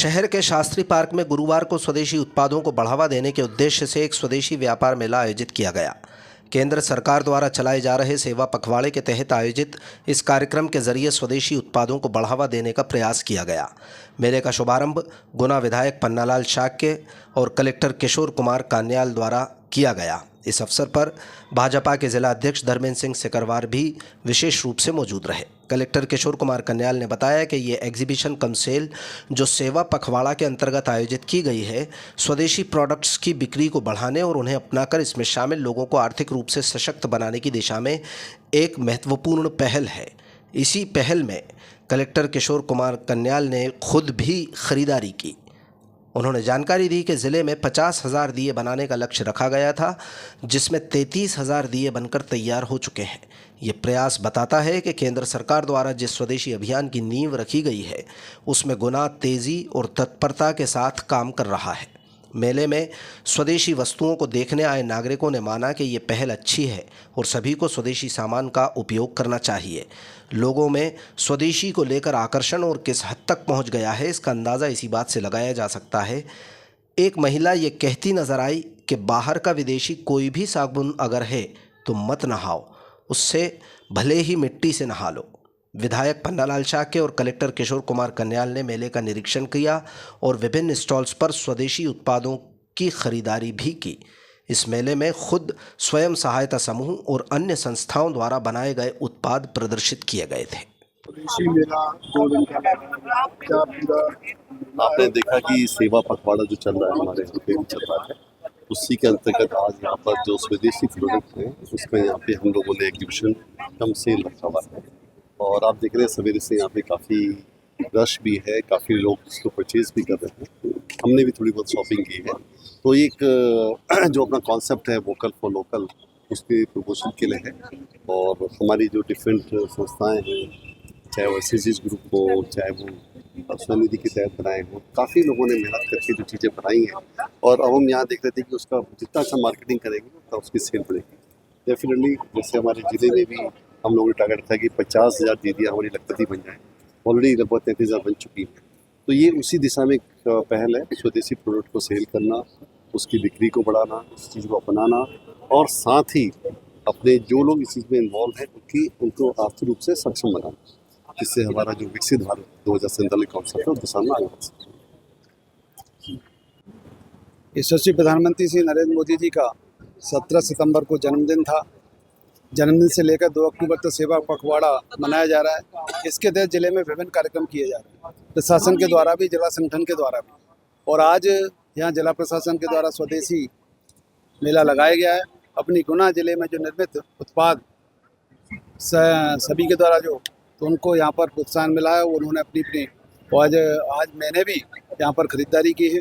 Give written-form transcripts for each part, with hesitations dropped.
शहर के शास्त्री पार्क में गुरुवार को स्वदेशी उत्पादों को बढ़ावा देने के उद्देश्य से एक स्वदेशी व्यापार मेला आयोजित किया गया। केंद्र सरकार द्वारा चलाए जा रहे सेवा पखवाड़े के तहत आयोजित इस कार्यक्रम के जरिए स्वदेशी उत्पादों को बढ़ावा देने का प्रयास किया गया। मेले का शुभारंभ गुना विधायक पन्नालाल शाक्य और कलेक्टर किशोर कुमार कान्याल द्वारा किया गया। इस अवसर पर भाजपा के जिला अध्यक्ष धर्मेंद्र सिंह सिकरवार भी विशेष रूप से मौजूद रहे। कलेक्टर किशोर कुमार कन्याल ने बताया कि ये एग्जीबिशन कम सेल जो सेवा पखवाड़ा के अंतर्गत आयोजित की गई है, स्वदेशी प्रोडक्ट्स की बिक्री को बढ़ाने और उन्हें अपनाकर इसमें शामिल लोगों को आर्थिक रूप से सशक्त बनाने की दिशा में एक महत्वपूर्ण पहल है। इसी पहल में कलेक्टर किशोर कुमार कन्याल ने खुद भी खरीदारी की। उन्होंने जानकारी दी कि ज़िले में 50,000 दिए बनाने का लक्ष्य रखा गया था, जिसमें 33,000 दिए बनकर तैयार हो चुके हैं। ये प्रयास बताता है कि केंद्र सरकार द्वारा जिस स्वदेशी अभियान की नींव रखी गई है, उसमें गुना तेज़ी और तत्परता के साथ काम कर रहा है। मेले में स्वदेशी वस्तुओं को देखने आए नागरिकों ने माना कि ये पहल अच्छी है और सभी को स्वदेशी सामान का उपयोग करना चाहिए। लोगों में स्वदेशी को लेकर आकर्षण और किस हद तक पहुंच गया है, इसका अंदाज़ा इसी बात से लगाया जा सकता है। एक महिला ये कहती नजर आई कि बाहर का विदेशी कोई भी साबुन अगर है तो मत नहाओ, उससे भले ही मिट्टी से नहा लो। विधायक पन्नालाल शाक्य और कलेक्टर किशोर कुमार कन्याल ने मेले का निरीक्षण किया और विभिन्न स्टॉल्स पर स्वदेशी उत्पादों की खरीदारी भी की। इस मेले में खुद स्वयं सहायता समूह और अन्य संस्थाओं द्वारा बनाए गए उत्पाद प्रदर्शित किए गए थे। स्वदेशी मेला 2 दिन का मेला क्या पूरा आपने देखा कि सेवा पखवाड़ा जो चल रहा है हमारे यहाँ पे चल रहा है, उसी के अंतर्गत आज यहाँ पर जो स्वदेशी प्रोडक्ट हैं उसमें यहाँ पे हम लोगों ने एग्जीबिशन कम सेल रखा हुआ है और आप देख रहे हैं सवेरे से यहाँ पे काफ़ी रश भी है, काफ़ी लोग इसको परचेज भी कर रहे हैं। हमने भी थोड़ी बहुत शॉपिंग की है। तो एक जो अपना कॉन्सेप्ट है वोकल फॉर लोकल, उसके प्रमोशन के लिए है और हमारी जो डिफरेंट संस्थाएं हैं, चाहे वो एस ग्रुप हो, चाहे वो स्वनिधि के तहत बनाए हों, काफ़ी लोगों ने मेहनत करके जो चीज़ें बनाई हैं और अब हम यहाँ देख रहे थे कि उसका जितना अच्छा मार्केटिंग करेंगे उतना उसकी सेल बढ़ेगी। डेफिनेटली जैसे हमारे ज़िले में भी हम लोगों ने टारगेट था कि 50,000 दीदियाँ हमारी लखपति बन जाएँ, ऑलरेडी लगभग 33,000 बन चुकी हैं। तो ये उसी दिशा में एक पहल है, स्वदेशी प्रोडक्ट को सेल करना, उसकी बिक्री को बढ़ाना, उस चीज़ को अपनाना और साथ ही अपने जो लोग इस चीज़ में इन्वॉल्व हैं उनको आर्थिक रूप से सक्षम बनाना, जिससे हमारा जो विकसित भारत 2047 कॉन्सेप्ट है उस दिशा में आगे बढ़ सके। यशस्वी प्रधानमंत्री श्री नरेंद्र मोदी जी का 17 सितंबर को जन्मदिन था। जन्मदिन से लेकर 2 अक्टूबर तक सेवा पखवाड़ा मनाया जा रहा है। इसके तहत जिले में विभिन्न कार्यक्रम किए जा रहे हैं, प्रशासन के द्वारा भी, जिला संगठन के द्वारा भी। और आज यहाँ जिला प्रशासन के द्वारा स्वदेशी मेला लगाया गया है। अपनी गुना जिले में जो निर्मित उत्पाद सभी के द्वारा तो उनको यहाँ पर प्रोत्साहन मिला है। उन्होंने अपनी आज मैंने भी यहाँ पर खरीदारी की है।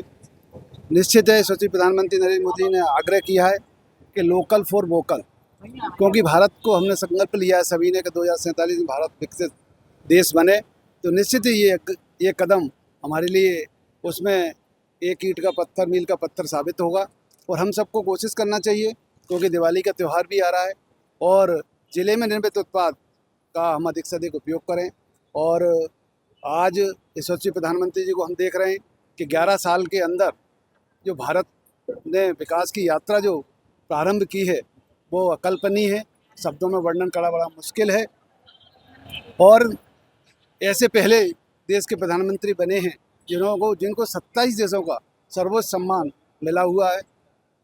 निश्चित है यशस्वी प्रधानमंत्री नरेंद्र मोदी ने आग्रह किया है कि लोकल फॉर वोकल, क्योंकि भारत को हमने संकल्प लिया है सभी ने कि 2047 में भारत विकसित देश बने। तो निश्चित ही ये कदम हमारे लिए उसमें एक ईंट का पत्थर मील का पत्थर साबित होगा। और हम सबको कोशिश करना चाहिए, क्योंकि दिवाली का त्यौहार भी आ रहा है और ज़िले में निर्मित उत्पाद का हम अधिक से अधिक उपयोग करें। और आज यशस्वी प्रधानमंत्री जी को हम देख रहे हैं कि 11 साल के अंदर जो भारत ने विकास की यात्रा जो प्रारंभ की है वो अकल्पनीय है, शब्दों में वर्णन करना बड़ा मुश्किल है। और ऐसे पहले देश के प्रधानमंत्री बने हैं जिनको 27 देशों का सर्वोच्च सम्मान मिला हुआ है।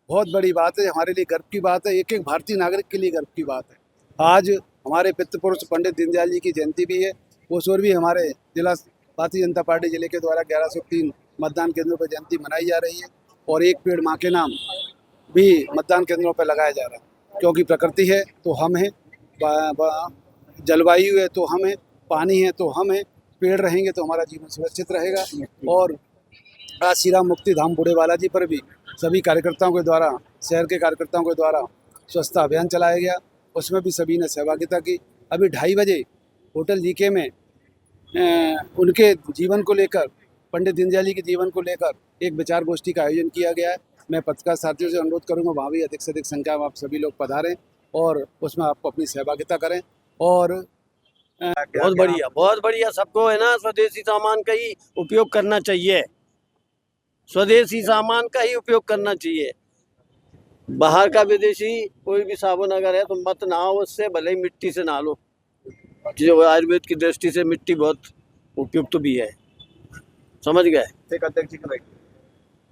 बहुत बड़ी बात है, हमारे लिए गर्व की बात है, एक एक भारतीय नागरिक के लिए गर्व की बात है। आज हमारे पितृपुरुष पंडित दीनदयाल जी की जयंती भी है। उस ओर भी हमारे जिला भारतीय जनता पार्टी जिले के द्वारा 1103 मतदान केंद्रों पर जयंती मनाई जा रही है और एक पेड़ माँ के नाम भी मतदान केंद्रों पर लगाया जा रहा है। क्योंकि प्रकृति है तो हम हैं, जलवायु है तो हम हैं, पानी है तो हम हैं, पेड़ रहेंगे तो हमारा जीवन सुरक्षित रहेगा। और आज श्री राम मुक्ति धाम बूढ़े बालाजी पर भी सभी कार्यकर्ताओं के द्वारा, शहर के कार्यकर्ताओं के द्वारा स्वच्छता अभियान चलाया गया, उसमें भी सभी ने सहभागिता की। अभी 2:30 बजे होटल जीके में उनके जीवन को लेकर, पंडित दीनदयाल जी के जीवन को लेकर एक विचार गोष्ठी का आयोजन किया गया है। मैं पत्रकार साथियों से अनुरोध करूंगा वहाँ भी अधिक से अधिक संख्या में आप सभी लोग पधारें और उसमें आप अपनी सहभागिता करें। और बहुत बढ़िया सबको है ना स्वदेशी सामान का ही उपयोग करना चाहिए। स्वदेशी सामान का ही उपयोग करना चाहिए। बाहर का विदेशी कोई भी साबुन अगर है तो मत नहाओ उससे, भले ही मिट्टी से नहा लो। जो आयुर्वेद की दृष्टि से मिट्टी बहुत उपयुक्त भी है। समझ गए? अध्यक्ष जी का